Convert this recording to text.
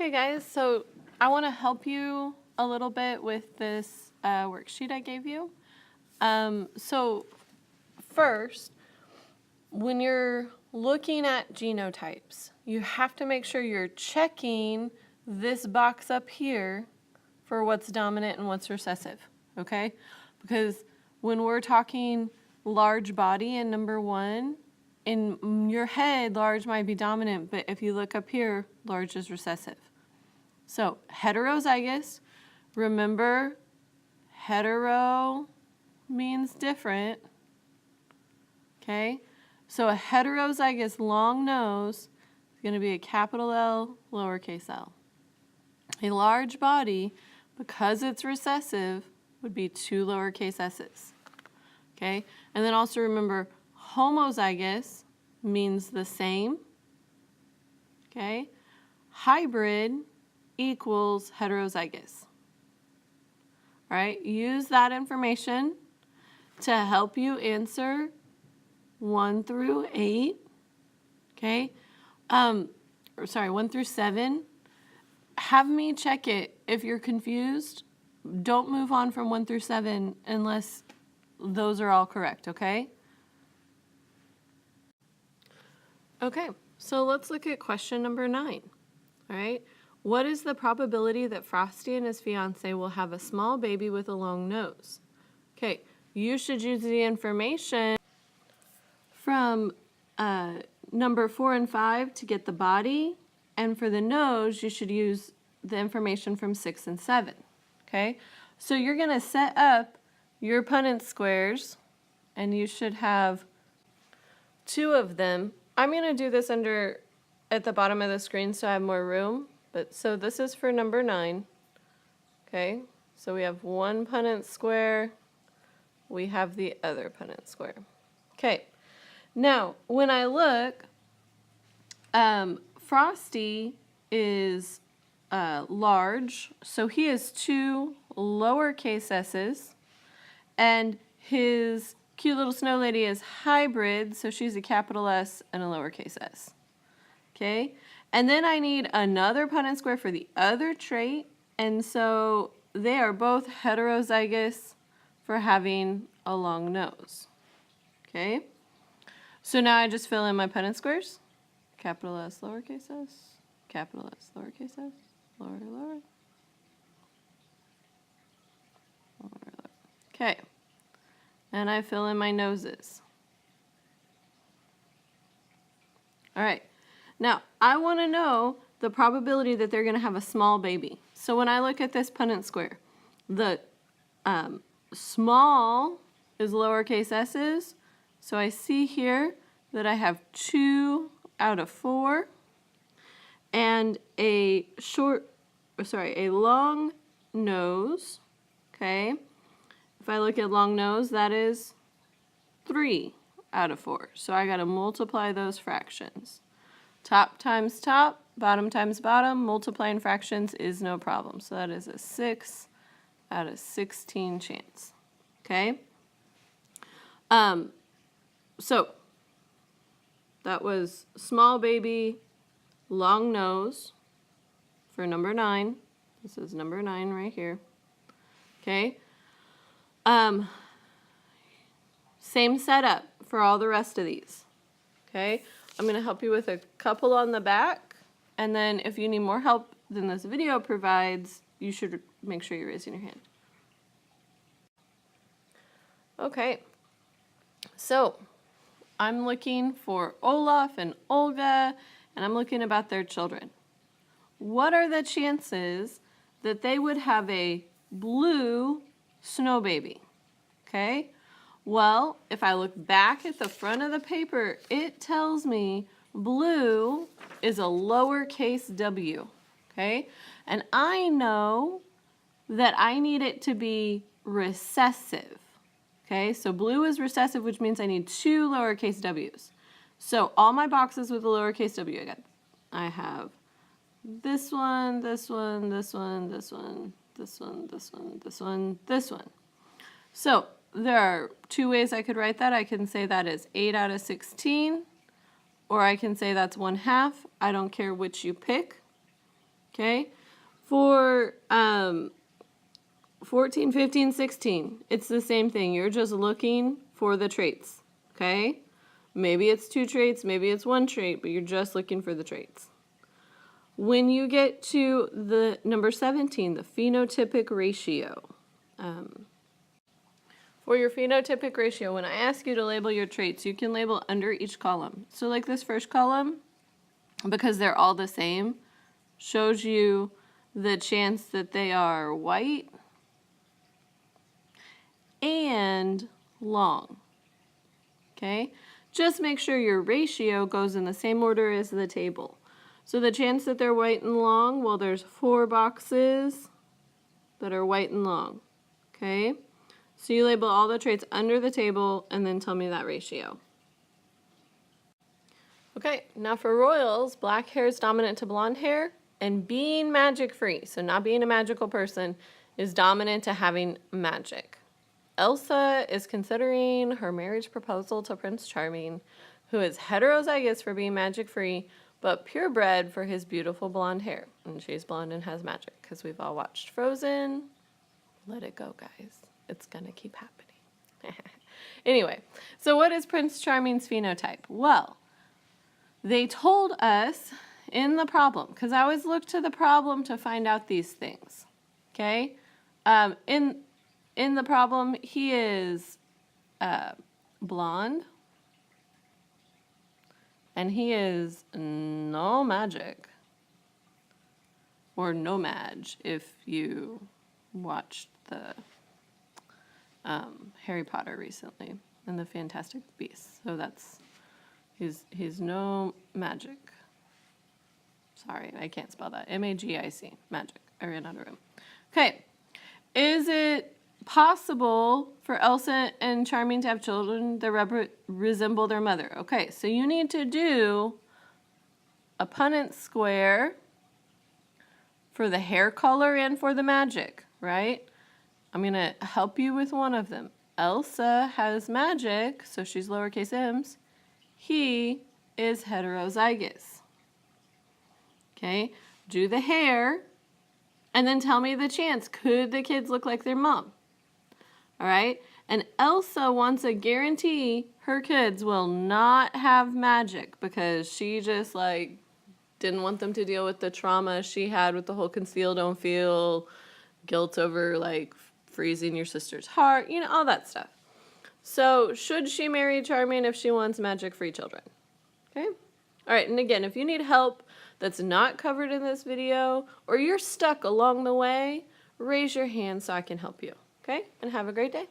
Okay, guys, so I want to help you a little bit with this worksheet I gave you. So first, when you're looking at genotypes, you have to make sure you're checking this box up here for what's dominant and what's recessive, okay? Because when we're talking large body in number 1, in your head, large might be dominant, but if you look up here, large is recessive. So heterozygous, remember, hetero means different, okay? So a heterozygous long nose is going to be a capital L, lowercase l. A large body, because it's recessive, would be 2 lowercase s's, okay? And then also remember, homozygous means the same, okay? Hybrid equals heterozygous. All right, use that information to help you answer 1 through 8, okay? 1 through 7. Have me check it. If you're confused, don't move on from 1 through 7 unless those are all correct, okay? Okay, so let's look at question number 9, all right? What is the probability that Frosty and his fiance will have a small baby with a long nose? Okay, you should use the information from number 4 and 5 to get the body, and for the nose, you should use the information from 6 and 7, okay? So you're going to set up your Punnett squares, and you should have 2 of them. I'm going to do this at the bottom of the screen so I have more room. But so this is for number 9, okay? So we have 1 Punnett square, we have the other Punnett square. Okay, now when I look, Frosty is large, so he has 2 lowercase s's, and his cute little snow lady is hybrid, so she's a capital S and a lowercase s, okay? And then I need another Punnett square for the other trait, and so they are both heterozygous for having a long nose, okay? So now I just fill in my Punnett squares. Capital S, lowercase s, capital S, lowercase s, lower, lower, lower, lower. Okay, and I fill in my noses. All right. Now, I want to know the probability that they're going to have a small baby. So when I look at this Punnett square, the small is lowercase s's. So I see here that I have 2 out of 4. And a long nose, okay? If I look at long nose, that is 3 out of 4. So I got to multiply those fractions. Top times top, bottom times bottom, multiplying fractions is no problem. So that is a 6 out of 16 chance, okay? So that was small baby, long nose for number 9. This is number 9 right here, okay? Same setup for all the rest of these, okay? I'm going to help you with a couple on the back, and then if you need more help than this video provides, you should make sure you're raising your hand. Okay, so I'm looking for Olaf and Olga, and I'm looking about their children. What are the chances that they would have a blue snow baby? Okay? Well, if I look back at the front of the paper, it tells me blue is a lowercase w, okay? And I know that I need it to be recessive, okay? So blue is recessive, which means I need 2 lowercase w's. So all my boxes with a lowercase w, I have this one, this one, this one, this one, this one, this one, this one, this one. So there are 2 ways I could write that. I can say that is 8 out of 16, or I can say that's 1/2. I don't care which you pick, Okay? For 14, 15, 16, it's the same thing. You're just looking for the traits, okay? Maybe it's 2 traits, maybe it's 1 trait, but you're just looking for the traits. When you get to the number 17, the phenotypic ratio. For your phenotypic ratio, when I ask you to label your traits, you can label under each column. So like this first column, because they're all the same, shows you the chance that they are white and long. Okay? Just make sure your ratio goes in the same order as the table. So the chance that they're white and long, well, there's 4 boxes that are white and long. Okay? So you label all the traits under the table and then tell me that ratio. Okay, now for royals, black hair is dominant to blonde hair, and being magic-free, so not being a magical person, is dominant to having magic. Elsa is considering her marriage proposal to Prince Charming, who is heterozygous for being magic-free, but purebred for his beautiful blonde hair. And she's blonde and has magic, because we've all watched Frozen. Let it go, guys. It's gonna keep happening. Anyway, so what is Prince Charming's phenotype? Well, they told us in the problem, because I always look to the problem to find out these things, okay? In the problem, he is blonde, and he is no magic, or no mage if you watched the Harry Potter recently and the Fantastic Beasts. So that's, he's no magic. Sorry, I can't spell that. M-A-G-I-C, magic. I ran out of room. Okay, is it possible for Elsa and Charming to have children that resemble their mother? Okay, so you need to do a Punnett square for the hair color and for the magic, right? I'm going to help you with one of them. Elsa has magic, so she's lowercase m's. He is heterozygous. Okay, do the hair, and then tell me the chance. Could the kids look like their mom? All right, and Elsa wants a guarantee her kids will not have magic because she just like didn't want them to deal with the trauma she had with the whole conceal, don't feel, guilt over like freezing your sister's heart, you know, all that stuff. So should she marry Charming if she wants magic-free children? Okay? All right, and again, if you need help that's not covered in this video, or you're stuck along the way, raise your hand so I can help you. Okay? And have a great day.